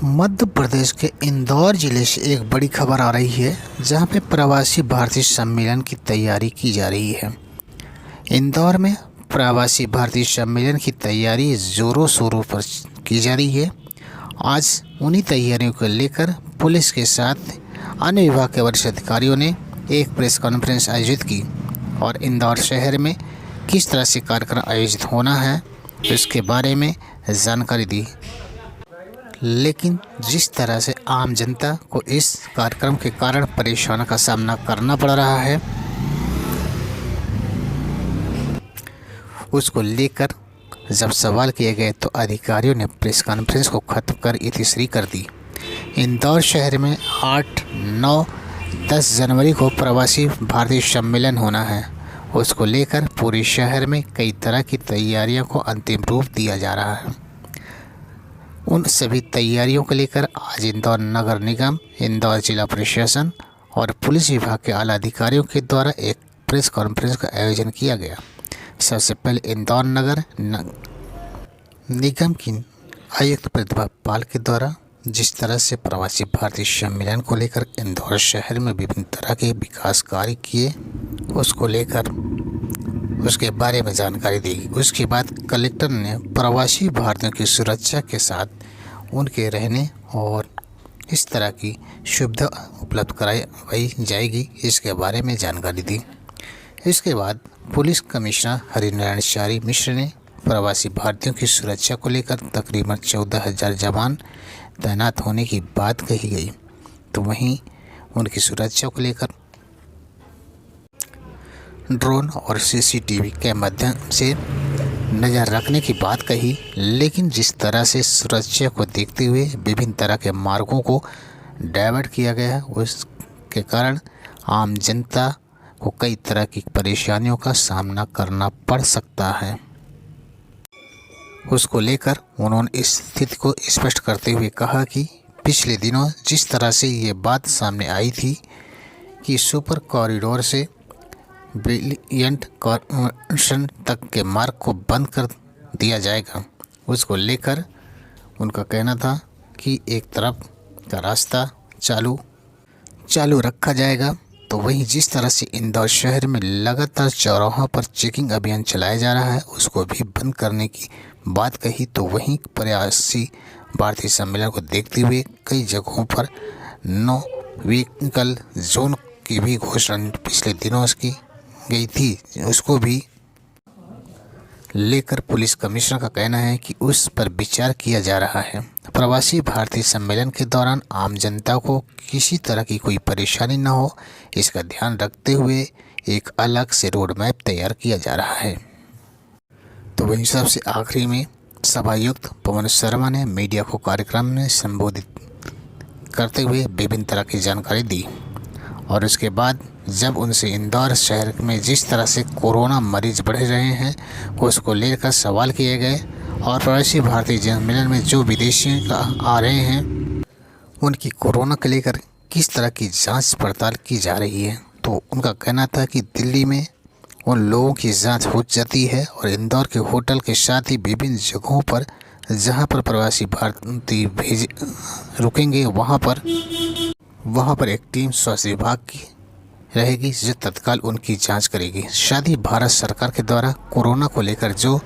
मध्य प्रदेश के इंदौर जिले से एक बड़ी खबर आ रही है, जहां पे प्रवासी भारतीय सम्मेलन की तैयारी की जा रही है। इंदौर में प्रवासी भारतीय सम्मेलन की तैयारी ज़ोरों शोरों पर की जा रही है। आज उन्हीं तैयारियों को लेकर पुलिस के साथ अन्य विभाग के वरिष्ठ अधिकारियों ने एक प्रेस कॉन्फ्रेंस आयोजित की और इंदौर शहर में किस तरह से कार्यक्रम आयोजित होना है इसके बारे में जानकारी दी। लेकिन जिस तरह से आम जनता को इस कार्यक्रम के कारण परेशानी का सामना करना पड़ रहा है, उसको लेकर जब सवाल किए गए तो अधिकारियों ने प्रेस कॉन्फ्रेंस को खत्म कर इतिश्री कर दी। इंदौर शहर में 8, 9, 10 जनवरी को प्रवासी भारतीय सम्मेलन होना है। उसको लेकर पूरे शहर में कई तरह की तैयारियों को अंतिम रूप दिया जा रहा है। उन सभी तैयारियों को लेकर आज इंदौर नगर निगम, इंदौर जिला प्रशासन और पुलिस विभाग के आला अधिकारियों के द्वारा एक प्रेस कॉन्फ्रेंस का आयोजन किया गया। सबसे पहले इंदौर नगर निगम की आयुक्त प्रतिभा पाल के द्वारा जिस तरह से प्रवासी भारतीय सम्मेलन को लेकर इंदौर शहर में विभिन्न तरह के विकास कार्य किए, उसको लेकर उसके बारे में जानकारी दी। उसके बाद कलेक्टर ने प्रवासी भारतीयों की सुरक्षा के साथ उनके रहने और इस तरह की सुविधा उपलब्ध कराई जाएगी, इसके बारे में जानकारी दी। इसके बाद पुलिस कमिश्नर हरिनारायण मिश्र ने प्रवासी भारतीयों की सुरक्षा को लेकर तकरीबन 14,000 जवान तैनात होने की बात कही गई, तो वहीं उनकी सुरक्षा को लेकर ड्रोन और सीसीटीवी के माध्यम से नज़र रखने की बात कही। लेकिन जिस तरह से सुरक्षा को देखते हुए विभिन्न तरह के मार्गों को डाइवर्ट किया गया है, उसके कारण आम जनता को कई तरह की परेशानियों का सामना करना पड़ सकता है। उसको लेकर उन्होंने इस स्थिति को स्पष्ट करते हुए कहा कि पिछले दिनों जिस तरह से ये बात सामने आई थी कि सुपर कॉरिडोर से ब्रिलियंट कॉर्पोरेशन तक के मार्ग को बंद कर दिया जाएगा, उसको लेकर उनका कहना था कि एक तरफ का रास्ता चालू रखा जाएगा, तो वहीं जिस तरह से इंदौर शहर में लगातार चौराहों पर चेकिंग अभियान चलाया जा रहा है, उसको भी बंद करने की बात कही। तो वहीं प्रवासी भारतीय सम्मेलन को देखते हुए कई जगहों पर नो व्हीकल जोन की भी घोषणा पिछले दिनों की गई थी, उसको भी लेकर पुलिस कमिश्नर का कहना है कि उस पर विचार किया जा रहा है। प्रवासी भारतीय सम्मेलन के दौरान आम जनता को किसी तरह की कोई परेशानी न हो, इसका ध्यान रखते हुए एक अलग से रोड मैप तैयार किया जा रहा है। तो वहीं सबसे आखिरी में सभायुक्त पवन शर्मा ने मीडिया को कार्यक्रम में संबोधित करते हुए विभिन्न तरह की जानकारी दी और उसके बाद जब उनसे इंदौर शहर में जिस तरह से कोरोना मरीज बढ़ रहे हैं उसको लेकर सवाल किए गए और प्रवासी भारतीय सम्मेलन में जो विदेशी आ रहे हैं उनकी कोरोना को लेकर किस तरह की जांच पड़ताल की जा रही है, तो उनका कहना था कि दिल्ली में उन लोगों की जांच हो जाती है और इंदौर के होटल के साथ ही विभिन्न जगहों पर जहां पर प्रवासी भारतीय रुकेंगे वहां पर एक टीम स्वास्थ्य विभाग की रहेगी जो तत्काल उनकी जांच करेगी। साथ ही भारत सरकार के द्वारा कोरोना को लेकर जो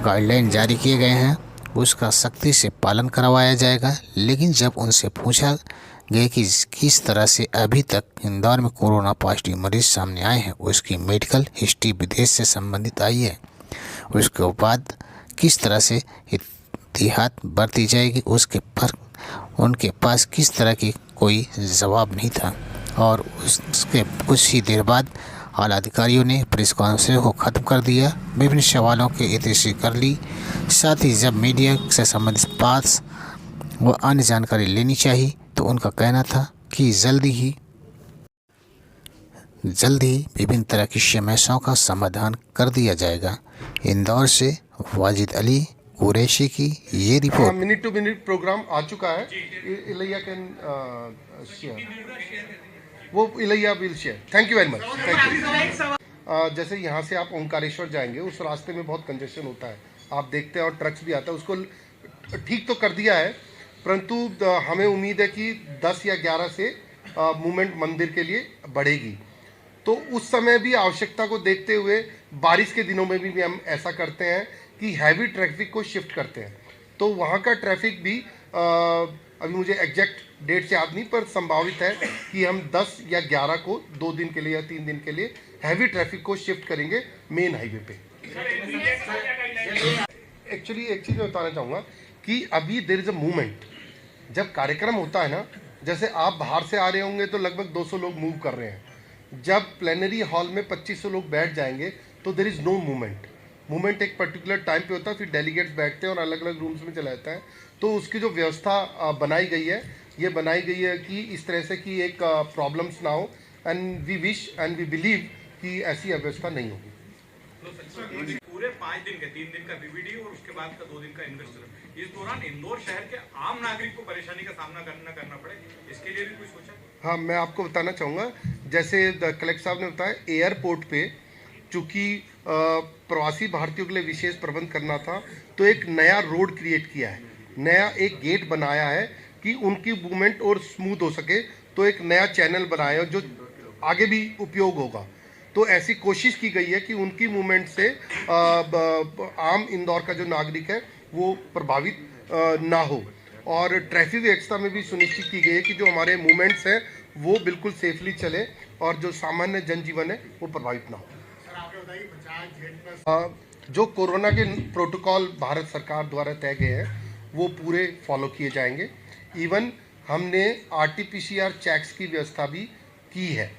गाइडलाइन जारी किए गए हैं उसका सख्ती से पालन करवाया जाएगा। लेकिन जब उनसे पूछा गया कि किस तरह से अभी तक इंदौर में कोरोना पॉजिटिव मरीज सामने आए हैं, उसकी मेडिकल हिस्ट्री विदेश से संबंधित आई है, उसके बाद किस तरह से एहतियात बरती जाएगी, उसके पर उनके पास किस तरह की कोई जवाब नहीं था। और उसके कुछ ही देर बाद आला अधिकारियों ने प्रेस कॉन्फ्रेंस को ख़त्म कर दिया, विभिन्न सवालों की इतिश्री कर ली। साथ ही जब मीडिया से संबंधित बात व अन्य जानकारी लेनी चाहिए तो उनका कहना था कि जल्दी ही विभिन्न तरह की समस्याओं का समाधान कर दिया जाएगा। इंदौर से वाजिद अली कुरैशी की ये रिपोर्ट। मिनट टू मिनट प्रोग्राम आ चुका है। इलैया कैन वो Ilaiya will share. Thank you very much. Thank you. जैसे यहाँ से आप ओंकारेश्वर जाएंगे, उस रास्ते में बहुत कंजेशन होता है, आप देखते हैं, और ट्रक्स भी आता है, उसको ठीक तो कर दिया है। परंतु हमें उम्मीद है कि 10 या 11 से मूवमेंट मंदिर के लिए बढ़ेगी। तो उस समय भी आवश्यकता को देखते हुए बारिश के दिनों में भी हम ऐसा करते हैं कि हैवी ट्रैफिक को शिफ्ट करते हैं। तो वहाँ का ट्रैफिक भी अभी मुझे एग्जैक्ट डेट से याद नहीं, पर संभावित है कि हम 10 या 11 को 2 दिन के लिए या 3 दिन के लिए हैवी ट्रैफिक को शिफ्ट करेंगे मेन हाईवे पे। एक्चुअली एक चीज़ मैं बताना चाहूँगा कि अभी देयर इज़ अ मूवमेंट। जब कार्यक्रम होता है ना, जैसे आप बाहर से आ रहे होंगे तो लगभग 200 लोग मूव कर रहे हैं। जब प्लेनरी हॉल में 2500 लोग बैठ जाएंगे तो there is no movement. Movement एक पर्टिकुलर टाइम पे होता है, फिर डेलीगेट्स बैठते हैं और अलग अलग रूम्स में चला जाता है। तो उसकी जो व्यवस्था बनाई गई है, ये बनाई गई है कि इस तरह से कि एक प्रॉब्लम्स ना हो, and we wish and we believe कि ऐसी अव्यवस्था नहीं होगी। पूरे 5 दिन के 3 दिन का बीबीडी और उसके बाद का 2 दिन का इन्वेस्टर, इस दौरान इंदौर शहर के आम नागरिक को परेशानी का सामना करना पड़े, इसके लिए भी कुछ सोचा? हाँ, मैं आपको बताना चाहूँगा, जैसे कलेक्टर साहब ने बताया, एयरपोर्ट पे चूँकि प्रवासी भारतीयों के लिए विशेष प्रबंध करना था, तो एक नया रोड क्रिएट किया है, नया एक गेट बनाया है कि उनकी मूवमेंट और स्मूथ हो सके। तो एक नया चैनल बनाया है जो आगे भी उपयोग होगा। तो ऐसी कोशिश की गई है कि उनकी मूवमेंट से आम इंदौर का जो नागरिक है वो प्रभावित ना हो, और ट्रैफिक व्यवस्था में भी सुनिश्चित की गई है कि जो हमारे मूवमेंट्स हैं वो बिल्कुल सेफली चले और जो सामान्य जनजीवन है वो प्रभावित ना हो। जो कोरोना के प्रोटोकॉल भारत सरकार द्वारा तय गए हैं वो पूरे फॉलो किए जाएंगे। इवन हमने RT-PCR चेक्स की व्यवस्था भी की है।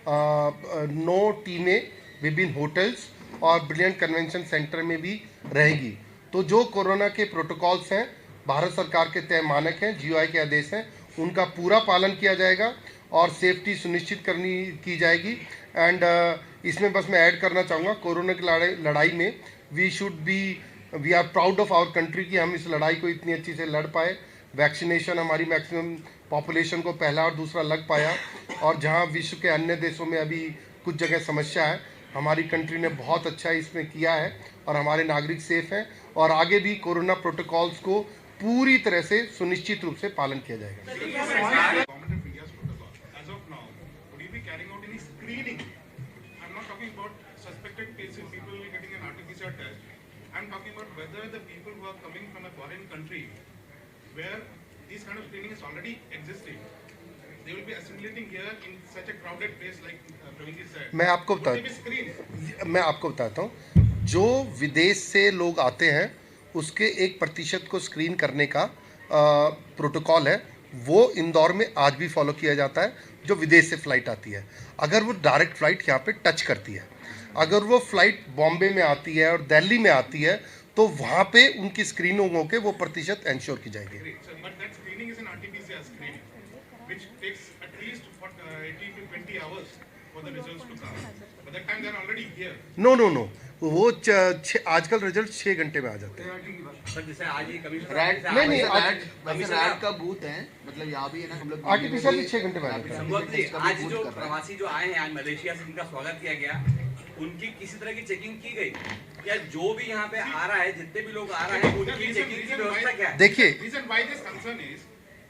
9 टीमें विभिन्न होटल्स और ब्रिलियंट कन्वेंशन सेंटर में भी रहेगी। तो जो कोरोना के प्रोटोकॉल्स हैं, भारत सरकार के तय मानक हैं, GOI के आदेश हैं, उनका पूरा पालन किया जाएगा और सेफ्टी सुनिश्चित की जाएगी। एंड इसमें बस मैं ऐड करना चाहूँगा, कोरोना की लड़ाई में we are proud of our country कि हम इस लड़ाई को इतनी अच्छी से लड़ पाए। वैक्सीनेशन हमारी मैक्सिमम पॉपुलेशन को पहला और दूसरा लग पाया, और जहां विश्व के अन्य देशों में अभी कुछ जगह समस्या है, हमारी कंट्री ने बहुत अच्छा इसमें किया है और हमारे नागरिक सेफ हैं, और आगे भी कोरोना प्रोटोकॉल्स को पूरी तरह से सुनिश्चित रूप से पालन किया जाएगा। I'm talking about whether the people who are coming from a foreign country where this kind of screening is already existing, they will be assimilating here in such a crowded place like Praveen said. मैं आपको बताता हूँ, जो विदेश से लोग आते हैं उसके 1% को स्क्रीन करने का प्रोटोकॉल है, वो इंदौर में आज भी फॉलो किया जाता है। जो विदेश से फ़्लाइट आती है, अगर वो डायरेक्ट फ़्लाइट यहाँ पे टच करती है, अगर वो फ्लाइट बॉम्बे में आती है और दिल्ली में आती है, तो वहाँ पे उनकी स्क्रीनिंग होकर वो प्रतिशत इंश्योर की जाएगी। नो, वो आजकल रिजल्ट 6 घंटे में आ जाते हैं। नहीं, रैड का बूथ है, मतलब यहाँ भी है ना, हम लोग आर्टिफिशियल भी 6 घंटे में आ जाते हैं। आज जो प्रवासी जो आए हैं, आज मलेशिया से जिनका स्वागत किया गया, उनकी किसी तरह की चेकिंग की गई या जो भी यहाँ पे आ रहा है, जितने भी लोग आ रहे हैं, उनकी चेकिंग की व्यवस्था क्या है? देखिए, reason why this concern is,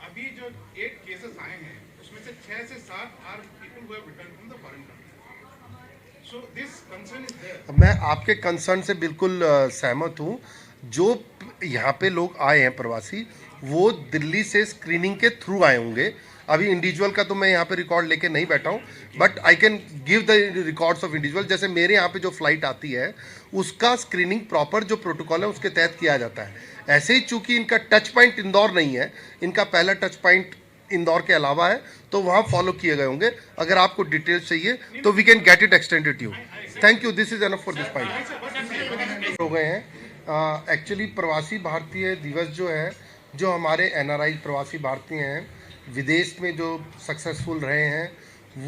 अभी जो 8 केसेस आए हैं उसमें से 6 से 7 are people who have return from the foreign country. So this concern is there. मैं आपके कंसर्न से बिल्कुल सहमत हूँ। जो यहाँ पे लोग आए हैं प्रवासी, वो दिल्ली से स्क्रीनिंग के थ्रू आए होंगे। अभी इंडिविजुअल का तो मैं यहाँ पे रिकॉर्ड लेके नहीं बैठा हूँ, but I can give the records of individual. जैसे मेरे यहाँ पे जो फ्लाइट आती है उसका स्क्रीनिंग प्रॉपर जो प्रोटोकॉल है उसके तहत किया जाता है। ऐसे ही चूँकि इनका टच पॉइंट इंदौर नहीं है, इनका पहला टच पॉइंट इंदौर के अलावा है, तो वहाँ फॉलो किए गए होंगे। अगर आपको डिटेल्स चाहिए तो we can get it extended to you. Thank you, this is enough for this point. हो गए हैं एक्चुअली प्रवासी भारतीय दिवस जो है, जो हमारे NRI प्रवासी भारतीय हैं विदेश में जो सक्सेसफुल रहे हैं,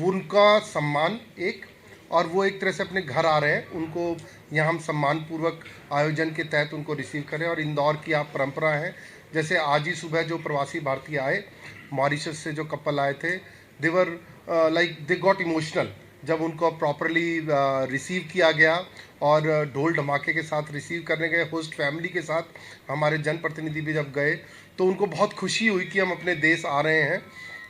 उनका सम्मान एक, और वो एक तरह से अपने घर आ रहे हैं, उनको यहाँ हम सम्मानपूर्वक आयोजन के तहत उनको रिसीव करें। और इंदौर की आप परंपरा है, जैसे आज ही सुबह जो प्रवासी भारतीय आए, मॉरिशस से जो कपल आए थे, they were like they got emotional जब उनको प्रॉपरली रिसीव किया गया और ढोल धमाके के साथ रिसीव करने गए, होस्ट फैमिली के साथ हमारे जनप्रतिनिधि भी जब गए तो उनको बहुत खुशी हुई कि हम अपने देश आ रहे हैं।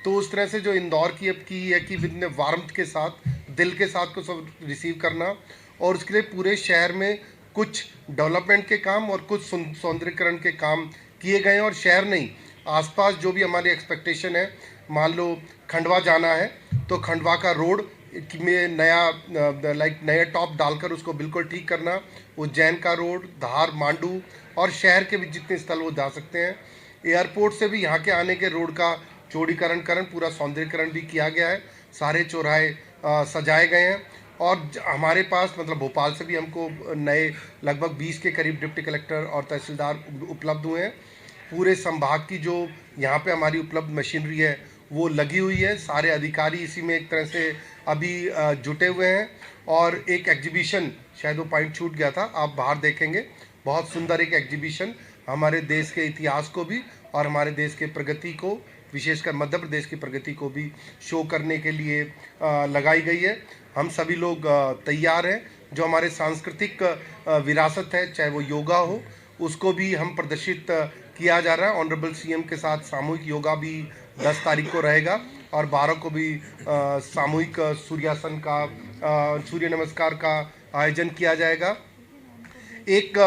तो उस तरह से जो इंदौर की अब की है कि विद वार्मथ के साथ, दिल के साथ को सब रिसीव करना, और उसके लिए पूरे शहर में कुछ डेवलपमेंट के काम और कुछ सौंदर्यीकरण के काम किए गए हैं। और शहर नहीं, आसपास जो भी हमारी एक्सपेक्टेशन है, मान लो खंडवा जाना है तो खंडवा का रोड में नया टॉप डालकर उसको बिल्कुल ठीक करना, उज्जैन का रोड, धार, मांडू और शहर के भी जितने स्थल वो जा सकते हैं। एयरपोर्ट से भी यहाँ के आने के रोड का चौड़ीकरण पूरा सौंदर्यीकरण भी किया गया है, सारे चौराहे सजाए गए हैं। और हमारे पास मतलब भोपाल से भी हमको नए लगभग 20 के करीब डिप्टी कलेक्टर और तहसीलदार उपलब्ध हुए हैं। पूरे संभाग की जो यहाँ पे हमारी उपलब्ध मशीनरी है वो लगी हुई है, सारे अधिकारी इसी में एक तरह से अभी जुटे हुए हैं। और एक एग्जीबिशन, शायद वो पॉइंट छूट गया था, आप बाहर देखेंगे, बहुत सुंदर एक एग्जीबिशन हमारे देश के इतिहास को भी और हमारे देश के प्रगति को, विशेषकर मध्य प्रदेश की प्रगति को भी शो करने के लिए लगाई गई है। हम सभी लोग तैयार हैं। जो हमारे सांस्कृतिक विरासत है, चाहे वो योगा हो, उसको भी हम प्रदर्शित किया जा रहा है। ऑनरेबल सीएम के साथ सामूहिक योगा भी 10 तारीख को रहेगा और 12 को भी सामूहिक सूर्यासन का, सूर्य नमस्कार का आयोजन किया जाएगा। एक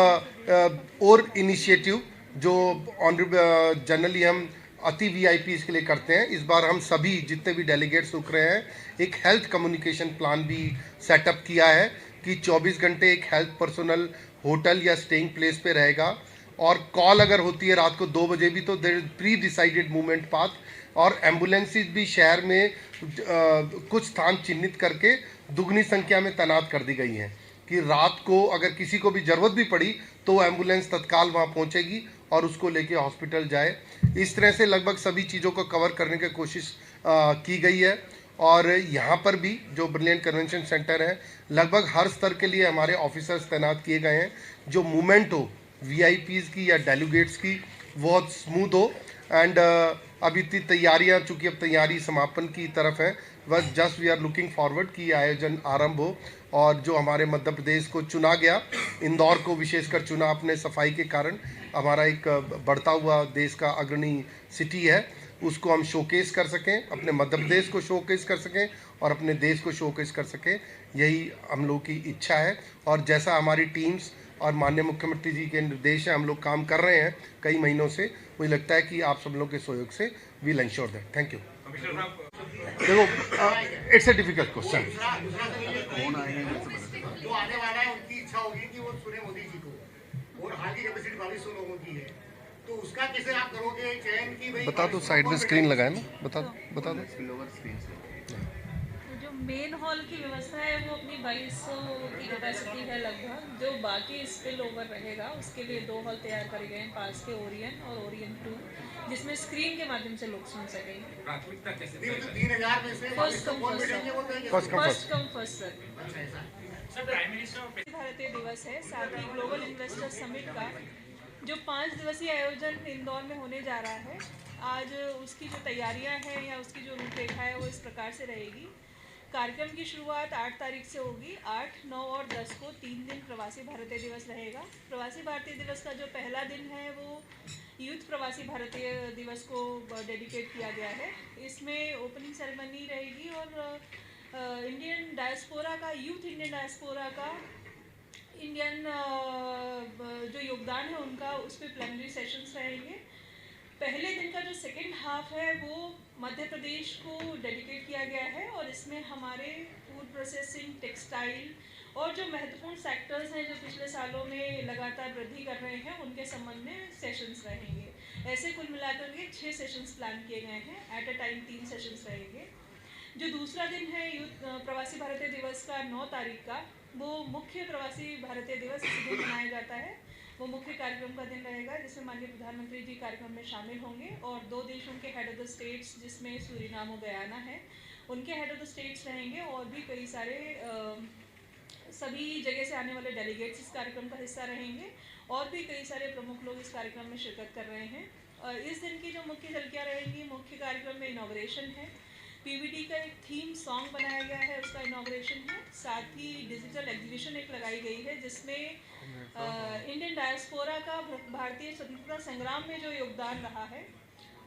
और इनिशिएटिव जो ऑनरेबल जनरली हम अति वीआईपीज़ के लिए करते हैं, इस बार हम सभी जितने भी डेलीगेट्स रुक रहे हैं, एक हेल्थ कम्युनिकेशन प्लान भी सेटअप किया है कि 24 घंटे एक हेल्थ पर्सनल होटल या स्टेइंग प्लेस पे रहेगा। और कॉल अगर होती है रात को 2 बजे भी तो there is pre decided movement path. और एम्बुलेंसेज भी शहर में कुछ स्थान चिन्हित करके दुगनी संख्या में तैनात कर दी गई हैं कि रात को अगर किसी को भी ज़रूरत भी पड़ी तो एम्बुलेंस तत्काल वहाँ पहुँचेगी और उसको लेके हॉस्पिटल जाए। इस तरह से लगभग सभी चीज़ों को कवर करने की कोशिश की गई है। और यहाँ पर भी जो ब्रिलियंट कन्वेंशन सेंटर है, लगभग हर स्तर के लिए हमारे ऑफिसर्स तैनात किए गए हैं। जो मूवमेंट हो वीआईपीज़ की या डेलीगेट्स की, बहुत स्मूथ हो। एंड अभी इतनी तैयारियाँ, चूँकि अब तैयारी समापन की तरफ है, बस just we are looking forward कि आयोजन आरंभ हो। और जो हमारे मध्य प्रदेश को चुना गया, इंदौर को विशेषकर चुना अपने सफाई के कारण, हमारा एक बढ़ता हुआ देश का अग्रणी सिटी है, उसको हम शोकेस कर सकें, अपने मध्य प्रदेश को शोकेस कर सकें और अपने देश को शोकेस कर सकें, यही हम लोग की इच्छा है। और जैसा हमारी टीम्स और माननीय मुख्यमंत्री जी के निर्देश है, हम लोग काम कर रहे हैं कई महीनों से, मुझे लगता है कि आप सब लोगों के सहयोग से will ensure that. Thank you. देखो, इट्स ए डिफिकल्ट क्वेश्चन। जो आने वाला है उनकी इच्छा होगी कि वो सुने मोदी जी को, और हाल की कैपेसिटी 2200 लोगों की है, तो उसका कैसे आप करोगे चयन की? भाई बता दो, साइड में स्क्रीन लगाए ना, बता दो। जो मेन हॉल की व्यवस्था है वो अपनी 2200 की कैपेसिटी है लगभग। जो बाकी स्पिल ओवर रहेगा उसके लिए 2 हॉल तैयार करे गए हैं, पास के ओरियन और ओरियन 2, जिसमें स्क्रीन के माध्यम से लोग सुन सकेंगे। प्राथमिकता कैसे 3000 में से first come first sir. Prime minister भारतीय दिवस है, साथ ही ग्लोबल इन्वेस्टर समिट का जो 5 दिवसीय आयोजन इंदौर में होने जा रहा है, आज उसकी जो तैयारियां हैं या उसकी जो रूपरेखा है वो इस प्रकार से रहेगी। कार्यक्रम की शुरुआत 8 तारीख से होगी। 8, 9 और 10 को 3 दिन प्रवासी भारतीय दिवस रहेगा। प्रवासी भारतीय दिवस का जो पहला दिन है वो यूथ प्रवासी भारतीय दिवस को डेडिकेट किया गया है। इसमें ओपनिंग सेरेमनी रहेगी और इंडियन डायस्पोरा का, यूथ इंडियन डायस्पोरा का इंडियन जो योगदान है उनका, उस पर प्लेनरी सेशंस रहेंगे। पहले दिन का जो सेकेंड हाफ है वो मध्य प्रदेश को डेडिकेट किया गया है और इसमें हमारे फूड प्रोसेसिंग, टेक्सटाइल और जो महत्वपूर्ण सेक्टर्स हैं जो पिछले सालों में लगातार वृद्धि कर रहे हैं, उनके संबंध में सेशंस रहेंगे। ऐसे कुल मिलाकर के 6 सेशंस प्लान किए गए हैं। एट अ टाइम 3 सेशंस रहेंगे। जो दूसरा दिन है यूथ प्रवासी भारतीय दिवस का 9 तारीख का, वो मुख्य प्रवासी भारतीय दिवस इसी दिन मनाया जाता है। वो मुख्य कार्यक्रम का दिन रहेगा जिसमें माननीय प्रधानमंत्री जी कार्यक्रम में शामिल होंगे और 2 देशों के हेड ऑफ द स्टेट्स, जिसमें सूरीनाम और गयाना है, उनके हेड ऑफ द स्टेट्स रहेंगे और भी कई सारे सभी जगह से आने वाले डेलीगेट्स इस कार्यक्रम का हिस्सा रहेंगे और भी कई सारे प्रमुख लोग इस कार्यक्रम में शिरकत कर रहे हैं। इस दिन की जो मुख्य झलकियाँ रहेंगी, मुख्य कार्यक्रम में इनॉग्रेशन है, पीवीडी का एक थीम सॉन्ग बनाया गया है, उसका इनॉग्रेशन है। साथ ही डिजिटल एग्जीबिशन एक लगाई गई है जिसमें इंडियन डायस्पोरा का भारतीय स्वतंत्रता संग्राम में जो योगदान रहा है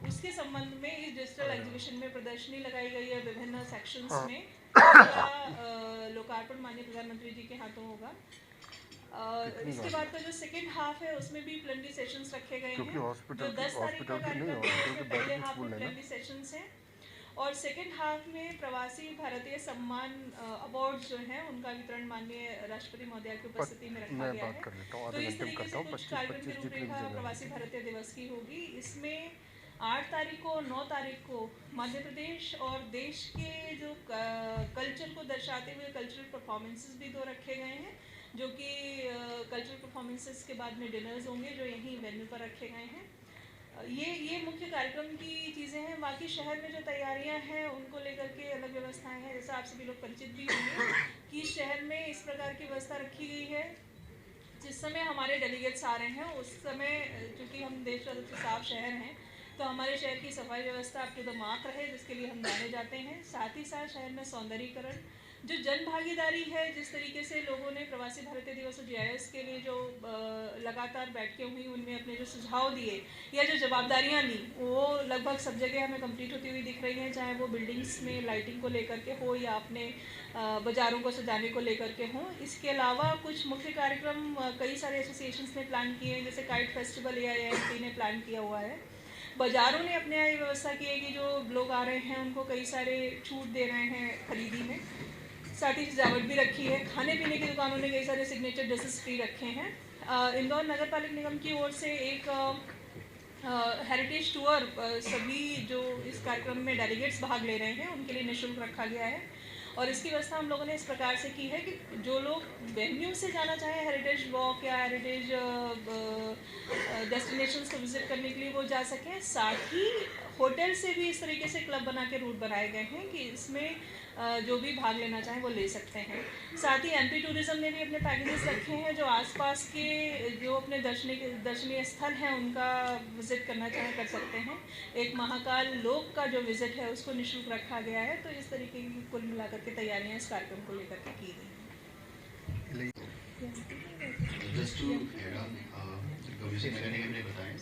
उसके संबंध में इस डिजिटल एग्जीबिशन में प्रदर्शनी लगाई गई है विभिन्न सेक्शंस में। इसका लोकार्पण माननीय प्रधानमंत्री जी के हाथों होगा। इसके बाद का जो सेकेंड हाफ है उसमें भी प्लेनरी सेशंस रखे गए हैं। जो 10 तारीख का कार्यक्रम है उसमें पहले हाफ में प्लेनरी सेशंस हैं और सेकेंड हाफ में प्रवासी भारतीय सम्मान अवार्ड जो हैं उनका वितरण माननीय राष्ट्रपति महोदया की उपस्थिति में रखा गया है। तो इस तरीके से कुछ कार्यक्रम की रूपरेखा प्रवासी भारतीय दिवस की होगी। इसमें 8 तारीख को 9 तारीख को मध्य प्रदेश और देश के जो कल्चर को दर्शाते हुए कल्चरल परफॉर्मेंसेस भी 2 रखे गए हैं, जो कि कल्चरल परफॉर्मेंसेस के बाद में डिनर्स होंगे जो यहीं वेन्यू पर रखे गए हैं। ये मुख्य कार्यक्रम की चीज़ें हैं। बाकी शहर में जो तैयारियां हैं उनको लेकर के अलग व्यवस्थाएं हैं। जैसा आप सभी लोग परिचित भी होंगे कि शहर में इस प्रकार की व्यवस्था रखी गई है। जिस समय हमारे डेलीगेट्स आ रहे हैं उस समय चूँकि हम देश का सबसे साफ शहर हैं तो हमारे शहर की सफाई व्यवस्था अप टू द मार्क रहे, जिसके लिए हम जाने जाते हैं। साथ ही साथ शहर में सौंदर्यीकरण, जो जन भागीदारी है, जिस तरीके से लोगों ने प्रवासी भारतीय दिवस और GIS के लिए जो लगातार बैठकें हुई उनमें अपने जो सुझाव दिए या जो जवाबदारियां ली वो लगभग सब जगह हमें कंप्लीट होती हुई दिख रही हैं, चाहे वो बिल्डिंग्स में लाइटिंग को लेकर के हो या अपने बाज़ारों को सजाने को लेकर के हों। इसके अलावा कुछ मुख्य कार्यक्रम कई सारे एसोसिएशंस ने प्लान किए हैं, जैसे काइट फेस्टिवल AIIMT ने प्लान किया हुआ है। बाज़ारों ने अपने यहाँ व्यवस्था की है कि जो लोग आ रहे हैं उनको कई सारे छूट दे रहे हैं खरीदी में। साथ ही सजावट भी रखी है। खाने पीने की दुकानों ने कई सारे सिग्नेचर डिशेस फ्री रखे हैं। इंदौर नगर पालिका निगम की ओर से एक हेरिटेज टूर सभी जो इस कार्यक्रम में डेलीगेट्स भाग ले रहे हैं उनके लिए निःशुल्क रखा गया है। और इसकी व्यवस्था हम लोगों ने इस प्रकार से की है कि जो लोग वेन्यू से जाना चाहें हेरिटेज वॉक या हेरिटेज डेस्टिनेशंस को विजिट करने के लिए वो जा सकें। साथ ही होटल से भी इस तरीके से क्लब बना के रूट बनाए गए हैं कि इसमें जो भी भाग लेना चाहें वो ले सकते हैं। साथ ही MP टूरिज़्म ने भी अपने पैकेजेस रखे हैं, जो आसपास के जो अपने दर्शनीय स्थल हैं उनका विज़िट करना चाहें कर सकते हैं। एक महाकाल लोक का जो विज़िट है उसको निःशुल्क रखा गया है। तो इस तरीके की कुल मिलाकर के तैयारियां इस कार्यक्रम को लेकर के की गई हैं। Just to add on commissioner नगर निगम ने बताया,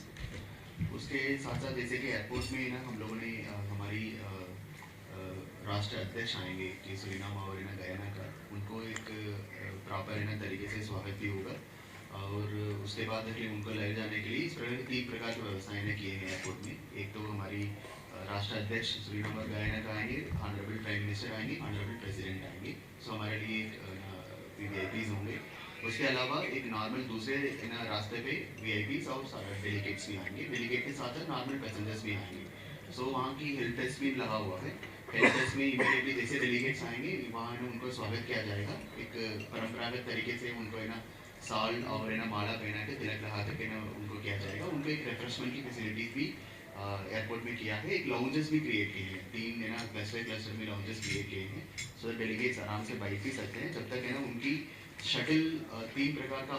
उसके साथ साथ जैसे कि एयरपोर्ट में ना हम लोगों ने हमारी राष्ट्र अध्यक्ष आएंगे कि सुरीनाम और गयाना का, उनको एक प्रॉपर तरीके से स्वागत भी होगा और उसके बाद उनको ले जाने के लिए इस प्रकार 3 प्रकार की व्यवस्थाएं किए हैं एयरपोर्ट में। एक तो हमारी राष्ट्र अध्यक्ष सुरीनाम और गयाना का आएंगे, ऑनरेबल प्राइम मिनिस्टर आएंगे, ऑनरेबल प्रेसिडेंट आएंगे। सो हमारे लिए VIPs होंगे। उसके अलावा एक नॉर्मल दूसरे रास्ते पे VIPs और डेलीगेट्स भी आएंगे। डेलीगेट के साथ नॉर्मल पैसेंजर्स भी आएंगे। सो वहाँ की हेल्थ टेस्ट भी लगा हुआ है। हेल्थ टेस्ट में इमीडिएटली जैसे डेलीगेट्स आएंगे वहाँ उनको स्वागत किया जाएगा। एक परंपरागत तरीके से उनको साल और माला पहना के तिलक लगा के उनको किया जाएगा। उनको एक रिफ्रेशमेंट की फैसिलिटीज भी एयरपोर्ट में किया है। एक लाउंजेस भी क्रिएट किए हैं, 3 क्लस्टर में लाउंजेस क्रिएट किए हैं। सो डेलीगेट्स आराम से बैठ भी सकते हैं। जब तक उनकी शटल 3 प्रकार का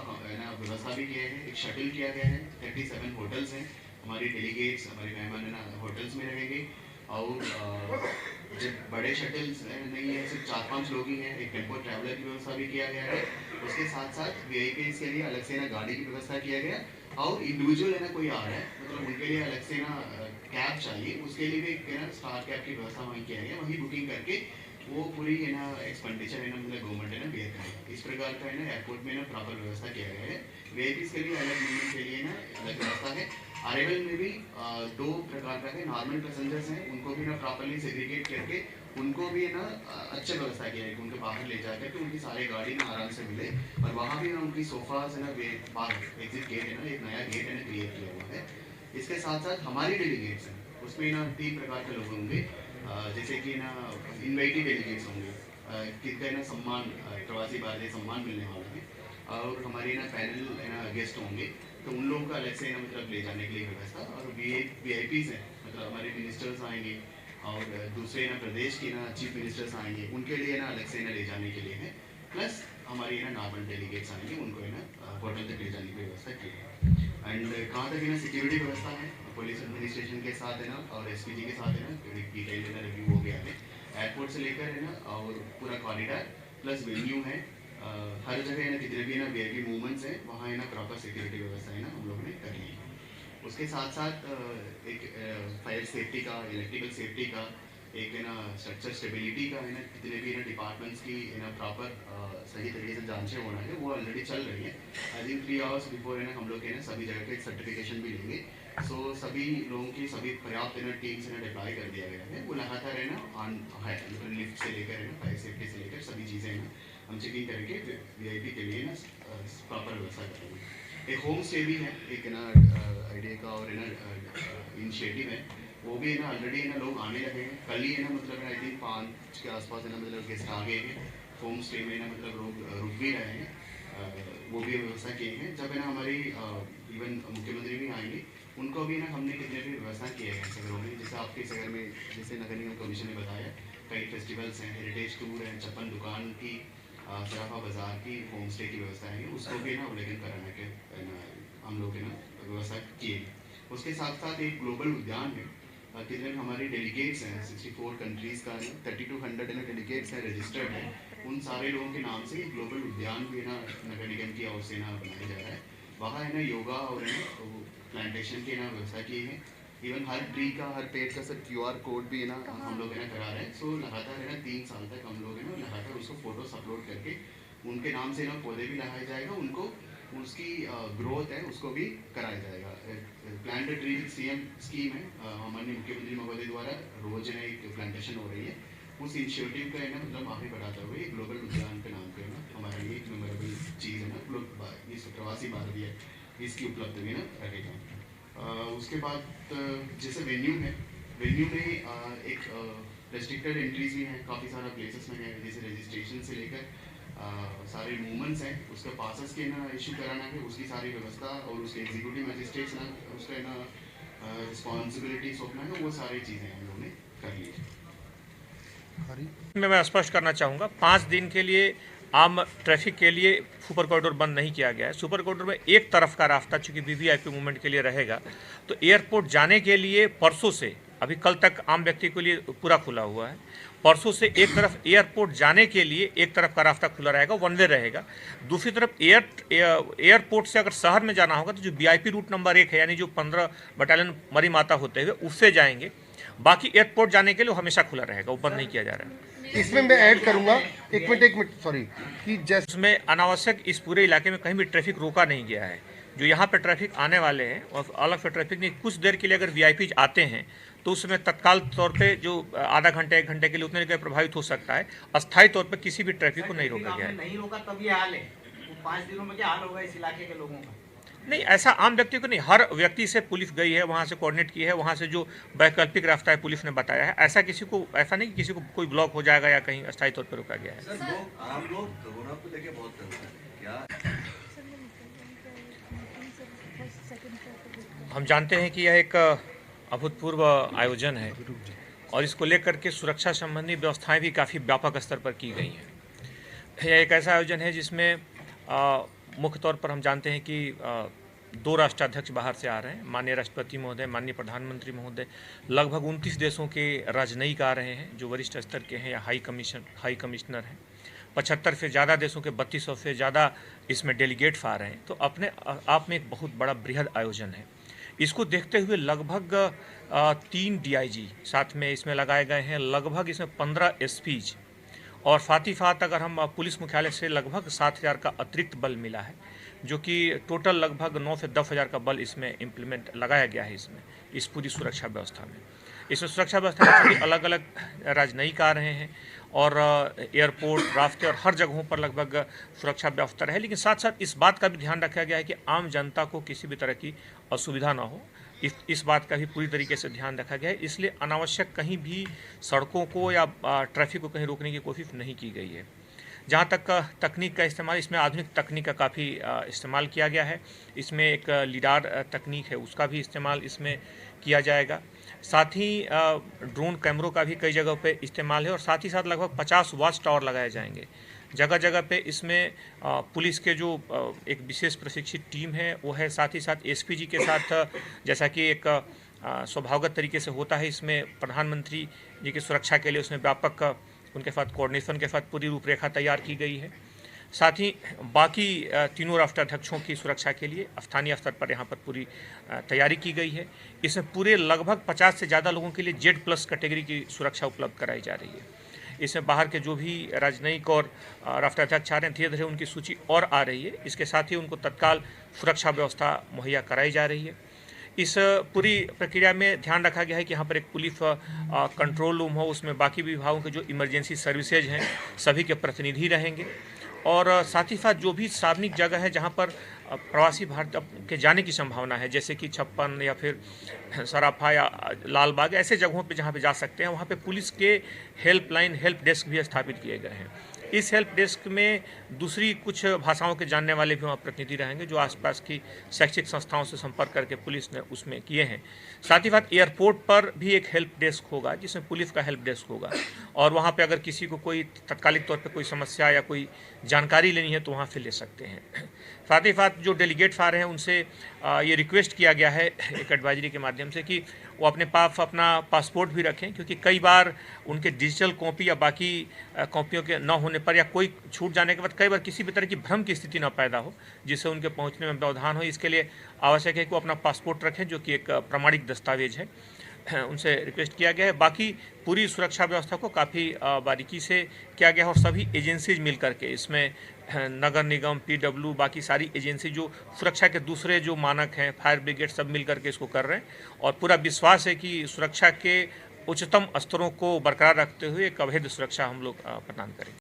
व्यवस्था भी किया है। एक शटल किया गया है, 37 होटल्स हैं। हमारी डेलीगेट्स हमारे मेहमान होटल्स में रहेंगे और जब बड़े शटल्स नहीं है, सिर्फ 4-5 लोग ही हैं। एक टेम्पो ट्रैवलर की व्यवस्था भी किया गया है। उसके साथ साथ VIPs के लिए अलग से गाड़ी की व्यवस्था किया गया और इंडिविजुअल कोई आ रहा है मतलब उनके लिए अलग से कैब चाहिए, उसके लिए भी स्टार कैब की व्यवस्था वहीं किया गया। वहीं बुकिंग करके वो पूरी एक्सपेंडिचर मतलब गवर्नमेंट बेयर करेगा। इस प्रकार का एयरपोर्ट में प्रॉपर व्यवस्था किया गया है। VIPs के लिए अलग मूवमेंट के लिए अलग व्यवस्था है। अराइवल में भी 2 प्रकार का है। नॉर्मल पैसेंजर्स हैं उनको भी प्रॉपरली सेग्रीगेट करके उनको भी अच्छा व्यवस्था किया है कि उनको बाहर ले जाकर के उनकी सारी गाड़ी आराम से मिले। और वहाँ भी उनकी सोफाज एग्जिट गेट एक नया गेट क्रिएट किया हुआ है। इसके साथ साथ हमारी डेलीगेट्स हैं उसमें 3 प्रकार के लोग होंगे। जैसे कि इन्वाइटेड डेलीगेट्स होंगे, किनका सम्मान प्रवासी भारतीय सम्मान मिलने वाला है और हमारे पैनल गेस्ट होंगे। तो उन लोगों का अलग से मतलब ले जाने के लिए व्यवस्था। और VIPs हैं मतलब हमारे मिनिस्टर्स आएंगे और दूसरे प्रदेश के चीफ मिनिस्टर्स आएंगे, उनके लिए अलग से ले जाने के लिए है। प्लस हमारी नॉर्मल डेलीगेट्स आएंगे, उनको होटल तक ले जाने की व्यवस्था की है। एंड कहाँ तक सिक्योरिटी व्यवस्था है पुलिस एडमिनिस्ट्रेशन के साथ है ना और एसपीजी के साथ है ना डिटेल है ना रिव्यू हो गया है। एयरपोर्ट से लेकर है ना और पूरा कॉरिडोर प्लस वेन्यू है, हर जगह है ना जितने भी है ना वीआईपी मूवमेंट्स हैं वहाँ है ना प्रॉपर सिक्योरिटी व्यवस्था है ना हम लोगों ने कर ली है। उसके साथ साथ एक फायर सेफ्टी का, इलेक्ट्रिकल सेफ्टी का, एक है ना स्ट्रक्चर स्टेबिलिटी का है ना जितने भी है ना डिपार्टमेंट्स की है ना प्रॉपर सही तरीके से जांचें होना है वो ऑलरेडी चल रही है। आई थिंक 3 आवर्स बिफोर है ना हम लोग है ना सभी जगह पे सर्टिफिकेशन भी लेंगे। सो सभी लोगों की सभी पर्याप्त है ना टीम्स है ना डिप्लॉय कर दिया गया है। वो लगातार है ना ऑन है, लिफ्ट से लेकर है ना फायर सेफ्टी से लेकर सभी चीज़ें है ना हम चेकिंग करके वीआईपी के लिए ना प्रॉपर व्यवस्था करेंगे। एक होम स्टे भी है, एक ना आइडिया का और है ना इनिशिएटिव है, वो भी है ना ऑलरेडी है ना लोग आने लगे हैं। कल ही है ना मतलब आई थिंक 5 के आसपास है ना मतलब गेस्ट आ गए हैं होम स्टे में ना मतलब लोग रुक भी रहे हैं, वो भी व्यवस्था किए हैं। जब है ना हमारी इवन मुख्यमंत्री भी आएंगे उनको भी ना हमने कितने भी व्यवस्था किए हैं शहरों में। जैसे आपके शहर में जैसे नगर निगम कमीशन ने बताया कई फेस्टिवल्स हैं, हेरिटेज टूर है, चप्पन दुकान की, सराफा बाजार की होम स्टे की व्यवस्था है, उसको भी ना अवलोकन कराने के हम लोग है ना व्यवस्था किए। उसके साथ साथ एक ग्लोबल उद्यान है, कितने हमारे डेलीगेट्स हैं 64 कंट्रीज़ का 3200 है ना डेलीगेट्स हैं रजिस्टर्ड है, उन सारे लोगों के नाम से ग्लोबल उद्यान भी है ना नगर निगम की ओर से ना बनाया जा रहा है। वहाँ है ना योगा और है ना प्लांटेशन की ना व्यवस्था की है। इवन हर ट्री का, हर पेड़ का सर QR कोड भी है ना हम लोग है ना करा रहे हैं। सो लगातार है ना 3 साल तक हम लोग है ना लगातार उसको फोटोस अपलोड करके उनके नाम से ना पौधे भी लगाया जाएगा, उनको उसकी ग्रोथ है उसको भी कराया जाएगा। Plant a tree CM scheme है, हमारे मुख्यमंत्री महोदय द्वारा रोज है एक प्लांटेशन हो रही है। उस इनिशिएटिव का है ना मतलब आगे बढ़ाते हुए ग्लोबल उद्यान के नाम पे ना हमारे लिए एक मेमोरेबल चीज़ है ना इस प्रवासी भारतीय इसकी उपलब्धि में ना रहेगा। उसके बाद जैसे वेन्यू है, वेन्यू में एक रेस्ट्रिक्टेड एंट्रीज भी हैं, काफ़ी सारा प्लेसेस में है, जैसे रजिस्ट्रेशन से लेकर सारे मूवमेंट्स हैं उसके पासेस के ना इशू कराना है, उसकी सारी व्यवस्था और उसके एग्जीक्यूटिव मजिस्ट्रेट्स ना उसका ना रिस्पॉन्सिबिलिटी सौंपना है, वो सारी चीज़ें हम लोगों ने कर ली है। मैं स्पष्ट करना चाहूँगा 5 दिन के लिए आम ट्रैफिक के लिए सुपर कॉरिडोर बंद नहीं किया गया है। सुपर कॉरिडोर में एक तरफ का रास्ता चूँकि वीवीआईपी मूवमेंट के लिए रहेगा, तो एयरपोर्ट जाने के लिए परसों से, अभी कल तक आम व्यक्ति के लिए पूरा खुला हुआ है, परसों से एक तरफ एयरपोर्ट जाने के लिए एक तरफ का रास्ता खुला रहेगा, वन वे रहेगा। दूसरी तरफ एयरपोर्ट से अगर शहर में जाना होगा तो जो वीआईपी रूट नंबर 1 है यानी जो 15 बटालियन मरी माता होते हुए उससे जाएंगे। बाकी एयरपोर्ट जाने के लिए हमेशा खुला रहेगा, वो बंद नहीं किया जा रहा है। इसमें मैं ऐड करूंगा एक मिनट सॉरी कि जैसे उसमें अनावश्यक इस पूरे इलाके में कहीं भी ट्रैफिक रोका नहीं गया है। जो यहाँ पे ट्रैफिक आने वाले हैं और अलग से ट्रैफिक नहीं, कुछ देर के लिए अगर वीआईपी आते हैं तो उसमें तत्काल तौर पे जो आधा घंटे 1 घंटे के लिए उतने देर प्रभावित हो सकता है। अस्थायी तौर पे किसी भी ट्रैफिक को नहीं रोका गया है। नहीं रोका तब ये हाल है, 5 दिनों में क्या हाल होगा इस इलाके के लोगों का? नहीं, ऐसा आम व्यक्ति को नहीं, हर व्यक्ति से पुलिस गई है, वहाँ से कोऑर्डिनेट की है, वहाँ से जो वैकल्पिक रास्ता है पुलिस ने बताया है। ऐसा किसी को, ऐसा नहीं कि किसी को कोई ब्लॉक हो जाएगा या कहीं अस्थायी तौर पर रोका गया है। सर आम लोग कोरोना को लेके बहुत डरते हैं क्या? हम जानते हैं कि यह एक अभूतपूर्व आयोजन है और इसको लेकर के सुरक्षा संबंधी व्यवस्थाएं भी काफ़ी व्यापक स्तर पर की गई हैं। यह एक ऐसा आयोजन है जिसमें मुख्य तौर पर हम जानते हैं कि 2 राष्ट्राध्यक्ष बाहर से आ रहे हैं, माननीय राष्ट्रपति महोदय, माननीय प्रधानमंत्री महोदय, लगभग 29 देशों के राजनयिक आ रहे हैं जो वरिष्ठ स्तर के हैं या हाई कमिश्नर हैं। 75 से ज़्यादा देशों के 3200 से ज़्यादा इसमें डेलीगेट्स आ रहे हैं। तो अपने आप में एक बहुत बड़ा बृहद आयोजन है। इसको देखते हुए लगभग 3 DIG साथ में इसमें लगाए गए हैं, लगभग इसमें 15 SPs और साथ ही साथ अगर हम पुलिस मुख्यालय से लगभग 7000 का अतिरिक्त बल मिला है, जो कि टोटल लगभग 9 से 10,000 का बल इसमें इम्प्लीमेंट लगाया गया है इसमें, इस पूरी सुरक्षा व्यवस्था में। इसमें सुरक्षा व्यवस्था में सभी अलग अलग राजनयिक आ रहे हैं और एयरपोर्ट, रास्ते और हर जगहों पर लगभग सुरक्षा व्यवस्था रहे। लेकिन साथ साथ इस बात का भी ध्यान रखा गया है कि आम जनता को किसी भी तरह की असुविधा ना हो, इस बात का भी पूरी तरीके से ध्यान रखा गया है। इसलिए अनावश्यक कहीं भी सड़कों को या ट्रैफिक को कहीं रोकने की कोशिश नहीं की गई है। जहाँ तक तकनीक का इस्तेमाल, इसमें आधुनिक तकनीक का काफ़ी इस्तेमाल किया गया है। इसमें एक लीडार तकनीक है, उसका भी इस्तेमाल इसमें किया जाएगा। साथ ही ड्रोन कैमरों का भी कई जगहों पे इस्तेमाल है और साथ ही साथ लगभग 50 वॉच टावर लगाए जाएंगे जगह जगह पे। इसमें पुलिस के जो एक विशेष प्रशिक्षित टीम है वो है, साथ ही साथ SPG के साथ जैसा कि एक स्वभावगत तरीके से होता है। इसमें प्रधानमंत्री जी की सुरक्षा के लिए उसमें व्यापक उनके साथ कोऑर्डिनेशन के साथ पूरी रूपरेखा तैयार की गई है। साथ ही बाकी तीनों राष्ट्राध्यक्षों की सुरक्षा के लिए स्थानीय स्तर पर यहाँ पर पूरी तैयारी की गई है। इसमें पूरे लगभग 50 से ज़्यादा लोगों के लिए Z+ कैटेगरी की सुरक्षा उपलब्ध कराई जा रही है। इसमें बाहर के जो भी राजनयिक और राष्ट्राध्यक्ष आ रहे हैं, धीरे धीरे उनकी सूची और आ रही है। इसके साथ ही उनको तत्काल सुरक्षा व्यवस्था मुहैया कराई जा रही है। इस पूरी प्रक्रिया में ध्यान रखा गया है कि यहाँ पर एक पुलिस कंट्रोल रूम हो, उसमें बाकी विभागों के जो इमरजेंसी सर्विसेज हैं सभी के प्रतिनिधि रहेंगे। और साथ ही साथ जो भी सार्वजनिक जगह है जहाँ पर प्रवासी भारतीय के जाने की संभावना है, जैसे कि छप्पन या फिर सराफा या लाल बाग, ऐसे जगहों पे जहाँ पे जा सकते हैं, वहाँ पे पुलिस के हेल्पलाइन हेल्प डेस्क भी स्थापित किए गए हैं। इस हेल्प डेस्क में दूसरी कुछ भाषाओं के जानने वाले भी वहाँ प्रतिनिधि रहेंगे जो आसपास की शैक्षिक संस्थाओं से संपर्क करके पुलिस ने उसमें किए हैं। साथ ही साथ एयरपोर्ट पर भी एक हेल्प डेस्क होगा जिसमें पुलिस का हेल्प डेस्क होगा, और वहाँ पे अगर किसी को कोई तत्कालिक तौर पे कोई समस्या या कोई जानकारी लेनी है तो वहाँ से ले सकते हैं। साथ ही साथ जो डेलीगेट्स आ रहे हैं उनसे ये रिक्वेस्ट किया गया है एक एडवाइजरी के माध्यम से कि वो अपने पास अपना पासपोर्ट भी रखें, क्योंकि कई बार उनके डिजिटल कॉपी या बाकी कॉपियों के न होने पर या कोई छूट जाने के बाद कई बार किसी भी तरह की भ्रम की स्थिति न पैदा हो जिससे उनके पहुंचने में व्यवधान हो। इसके लिए आवश्यक है कि वो अपना पासपोर्ट रखें जो कि एक प्रमाणिक दस्तावेज है। उनसे रिक्वेस्ट किया गया है। बाकी पूरी सुरक्षा व्यवस्था को काफ़ी बारीकी से किया गया है और सभी एजेंसीज मिल करके इसमें नगर निगम, PW, बाकी सारी एजेंसी जो सुरक्षा के दूसरे जो मानक हैं, फायर ब्रिगेड, सब मिल करके इसको कर रहे हैं। और पूरा विश्वास है कि सुरक्षा के उच्चतम स्तरों को बरकरार रखते हुए एक अवैध सुरक्षा हम लोग प्रदान करेंगे।